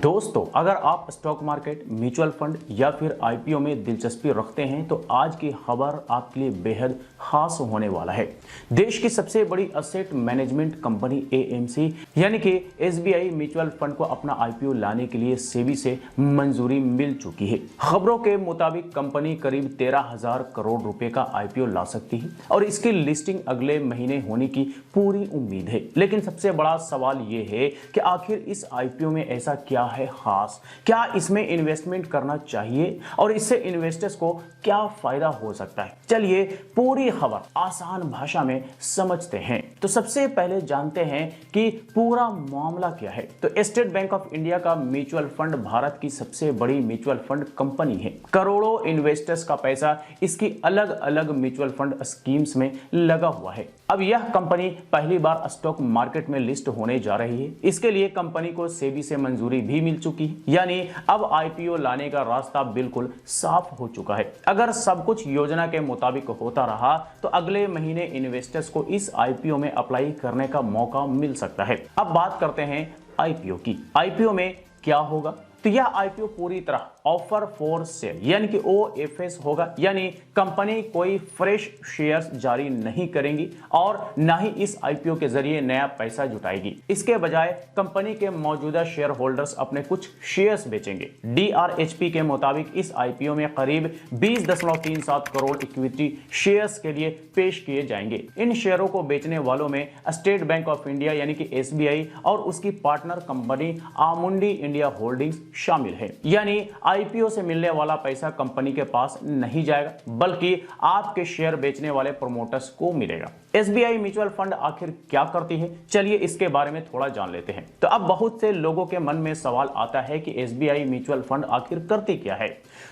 दोस्तों, अगर आप स्टॉक मार्केट, म्यूचुअल फंड या फिर आईपीओ में दिलचस्पी रखते हैं तो आज की खबर आपके लिए बेहद खास होने वाला है। देश की सबसे बड़ी असेट मैनेजमेंट कंपनी एएमसी यानी कि एसबीआई म्यूचुअल फंड को अपना आईपीओ लाने के लिए सेबी से मंजूरी मिल चुकी है। खबरों के मुताबिक कंपनी करीब 13,000 करोड़ रुपए का आईपीओ ला सकती है और इसकी लिस्टिंग अगले महीने होने की पूरी उम्मीद है। लेकिन सबसे बड़ा सवाल यह है कि आखिर इस आईपीओ में ऐसा क्या है खास, क्या इसमें इन्वेस्टमेंट करना चाहिए और इससे इन्वेस्टर्स को क्या फायदा हो सकता है। चलिए पूरी खबर आसान भाषा में समझते हैं। तो सबसे पहले जानते हैं कि पूरा मामला क्या है। तो स्टेट बैंक ऑफ इंडिया का म्यूचुअल फंड भारत की सबसे बड़ी म्यूचुअल फंड कंपनी है। करोड़ों इन्वेस्टर्स का पैसा इसकी अलग अलग म्यूचुअल फंड स्कीम्स में लगा हुआ है। अब यह कंपनी पहली बार स्टॉक मार्केट में लिस्ट होने जा रही है। इसके लिए कंपनी को सेबी से मंजूरी भी मिल चुकी है, यानी अब आईपीओ लाने का रास्ता बिल्कुल साफ हो चुका है। अगर सब कुछ योजना के मुताबिक होता रहा तो अगले महीने इन्वेस्टर्स को इस आईपीओ में अप्लाई करने का मौका मिल सकता है। अब बात करते हैं आईपीओ की। आईपीओ में क्या होगा? तो यह आईपीओ पूरी तरह ऑफर फॉर सेल यानी कि ओएफएस होगा, यानी कंपनी कोई फ्रेश शेयर्स जारी नहीं करेंगी और ना ही इस आईपीओ के जरिए नया पैसा जुटाएगी। इसके बजाय कंपनी के मौजूदा शेयर होल्डर्स अपने कुछ शेयर्स बेचेंगे। डीआरएचपी के मुताबिक इस आईपीओ में करीब 20.37 करोड़ इक्विटी शेयर्स के लिए पेश किए जाएंगे। इन शेयरों को बेचने वालों में स्टेट बैंक ऑफ इंडिया यानी कि एसबीआई और उसकी पार्टनर कंपनी आमुंडी इंडिया होल्डिंग्स शामिल है। यानी आईपीओ से मिलने वाला पैसा कंपनी के पास नहीं जाएगा बल्कि आपके शेयर बेचने वाले प्रमोटर्स को मिलेगा। एसबीआई म्यूचुअल फंड आखिर क्या करती है, चलिए इसके बारे में थोड़ा जान लेते हैं। तो अब बहुत से लोगों के मन में सवाल आता है कि एसबीआई म्यूचुअल फंड आखिर करती क्या है।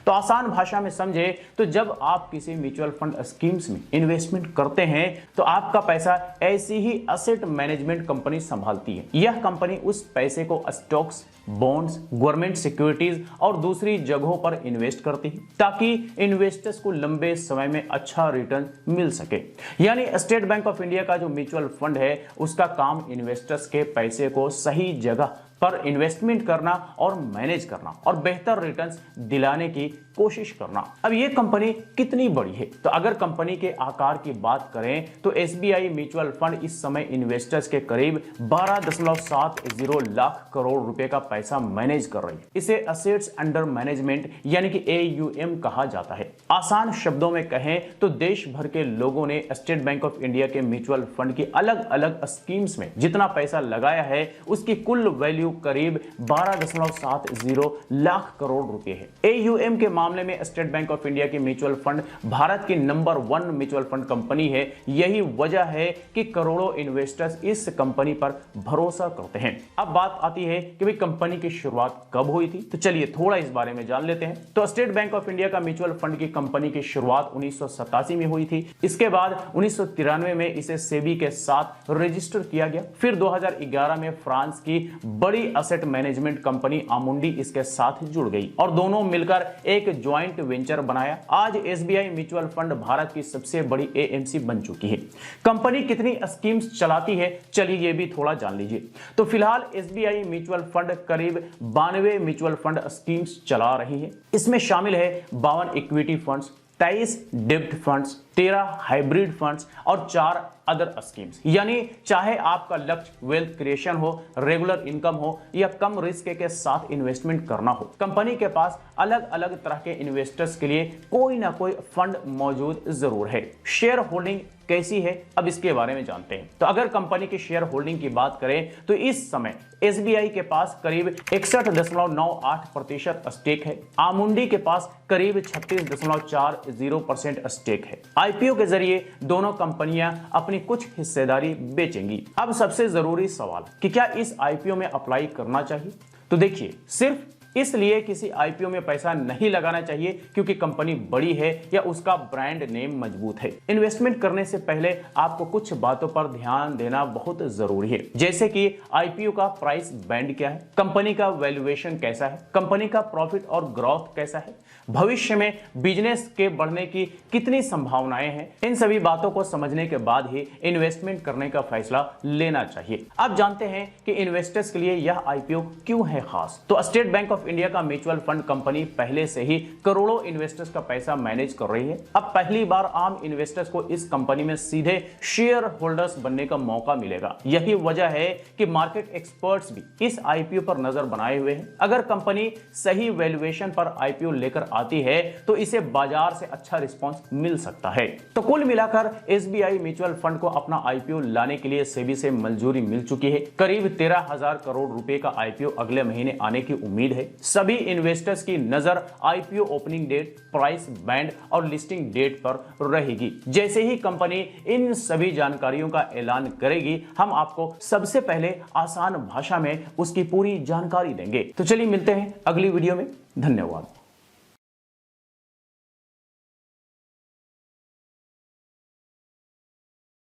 तो आसान भाषा में समझे तो जब आप किसी म्यूचुअल फंड स्कीम्स में इन्वेस्टमेंट करते हैं तो आपका पैसा ऐसी ही एसेट मैनेजमेंट कंपनी संभालती है। यह कंपनी उस पैसे को स्टॉक्स, बॉन्ड्स, गवर्नमेंट सिक्योरिटीज और दूसरी जगहों पर इन्वेस्ट करती है ताकि इन्वेस्टर्स को लंबे समय में अच्छा रिटर्न मिल सके। यानी स्टेट बैंक ऑफ इंडिया का जो म्यूचुअल फंड है उसका काम इन्वेस्टर्स के पैसे को सही जगह पर इन्वेस्टमेंट करना और मैनेज करना और बेहतर रिटर्न्स दिलाने की कोशिश करना। अब ये कंपनी कितनी बड़ी है? तो अगर कंपनी के आकार की बात करें तो एसबीआई म्यूचुअल फंड इस समय इन्वेस्टर्स के करीब 12.70 लाख करोड़ रुपए का पैसा मैनेज कर रही है। इसे असेट्स अंडर मैनेजमेंट यानी कि एयूएम कहा जाता है। आसान शब्दों में कहें तो देश भर के लोगों ने स्टेट बैंक ऑफ इंडिया के म्यूचुअल फंड की अलग अलग स्कीम्स में जितना पैसा लगाया है उसकी कुल वैल्यू करीब 12.70 लाख करोड़ रुपए है। एयूएम के मामले में स्टेट बैंक ऑफ इंडिया की म्यूचुअल फंड भारत की नंबर 1 म्यूचुअल फंड कंपनी है। यही वजह है कि करोड़ों इन्वेस्टर्स इस कंपनी पर भरोसा करते हैं। अब बात आती है कि भाई कंपनी की शुरुआत कब हुई थी, तो चलिए थोड़ा इस बारे में जान लेते हैं। तो स्टेट बैंक ऑफ इंडिया का म्यूचुअल फंड की कंपनी की शुरुआत 1987 में हुई थी। इसके बाद 1993 में इसे सेबी के साथ रजिस्टर किया गया। फिर 2011 में फ्रांस की बड़ी एसेट मैनेजमेंट कंपनी आमुंडी इसके साथ जुड़ गई और दोनों मिलकर एक ज्वाइंट वेंचर बनाया। आज एसबीआई म्यूचुअल फंड भारत की सबसे बड़ी एएमसी बन चुकी है। कंपनी कितनी स्कीम्स चलाती है, चलिए ये भी थोड़ा जान लीजिए। तो फिलहाल एसबीआई म्यूचुअल फंड करीब 92 म्यूचुअल फंड स्कीम्स चला रही है। इसमें शामिल है 52 इक्विटी फंड्स, 23 डेब्ट फंड्स, 13 हाइब्रिड फंड्स और 4 अदर स्कीम्स। यानी चाहे आपका लक्ष्य वेल्थ क्रिएशन हो, रेगुलर इनकम हो या कम रिस्क के साथ इन्वेस्टमेंट करना हो, कंपनी के पास अलग अलग तरह के इन्वेस्टर्स के लिए कोई ना कोई फंड मौजूद जरूर है। शेयर होल्डिंग कैसी है, अब इसके बारे में जानते हैं। तो अगर कंपनी की शेयर होल्डिंग की बात करें तो इस समय एसबीआई के पास करीब 61.98% स्टेक है। आमुंडी के पास करीब 36.40% स्टेक है। आईपीओ के जरिए दोनों कंपनियां अपनी कुछ हिस्सेदारी बेचेंगी। अब सबसे जरूरी सवाल कि क्या इस आईपीओ में अप्लाई करना चाहिए? तो देखिए, सिर्फ इसलिए किसी आईपीओ में पैसा नहीं लगाना चाहिए क्योंकि कंपनी बड़ी है या उसका ब्रांड नेम मजबूत है। इन्वेस्टमेंट करने से पहले आपको कुछ बातों पर ध्यान देना बहुत जरूरी है, जैसे कि आईपीओ का प्राइस बैंड क्या है, कंपनी का वैल्यूएशन कैसा है, कंपनी का प्रॉफिट और ग्रोथ कैसा है, भविष्य में बिजनेस के बढ़ने की कितनी संभावनाएं हैं। इन सभी बातों को समझने के बाद ही इन्वेस्टमेंट करने का फैसला लेना चाहिए। आप जानते हैं कि इन्वेस्टर्स के लिए यह आईपीओ क्यों है खास। तो स्टेट बैंक ऑफ इंडिया का म्यूचुअल फंड कंपनी पहले से ही करोड़ों इन्वेस्टर्स का पैसा मैनेज कर रही है। अब पहली बार आम इन्वेस्टर्स को इस कंपनी में सीधे शेयर होल्डर्स बनने का मौका मिलेगा। यही वजह है कि मार्केट एक्सपर्ट्स भी इस आईपीओ पर नजर बनाए हुए हैं। अगर कंपनी सही वैल्यूएशन पर आईपीओ लेकर आती है तो इसे बाजार से अच्छा रिस्पांस मिल सकता है। तो कुल मिलाकर एसबीआई म्यूचुअल फंड को अपना आईपीओ लाने के लिए सेबी से मंजूरी मिल चुकी है। करीब 13,000 करोड़ रुपए का आईपीओ अगले महीने आने की उम्मीद है। सभी इन्वेस्टर्स की नजर IPO opening date, price band और लिस्टिंग डेट पर रहेगी। जैसे ही कंपनी इन सभी जानकारियों का ऐलान करेगी, हम आपको सबसे पहले आसान भाषा में उसकी पूरी जानकारी देंगे। तो चलिए मिलते हैं अगली वीडियो में। धन्यवाद।